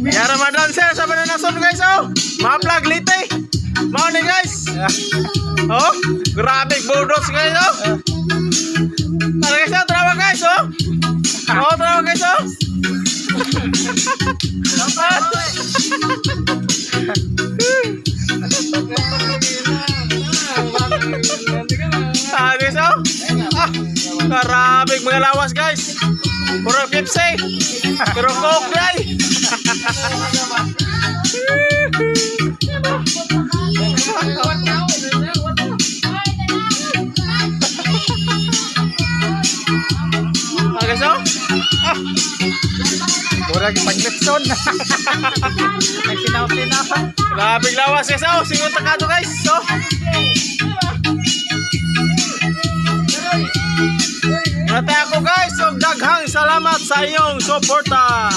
Ya Ramadan sir sa Bananason guys oh. Mga vlog lite. Mao ni guys. Oh, grabe budos guys oh. Tara guys, oh, trawa guys oh. Oh, trawa guys oh. Ah, guys oh. Ah, karabig mga lawas guys. Puro kipse. Pero coke guys. Ah, guys oh. Ah. Mura yung pag-lipson. Nagsinaw-sinaw. Grabe lawas guys oh. Singon takado guys. So. Nata ako guys. So daghang salamat sa iyong suporta.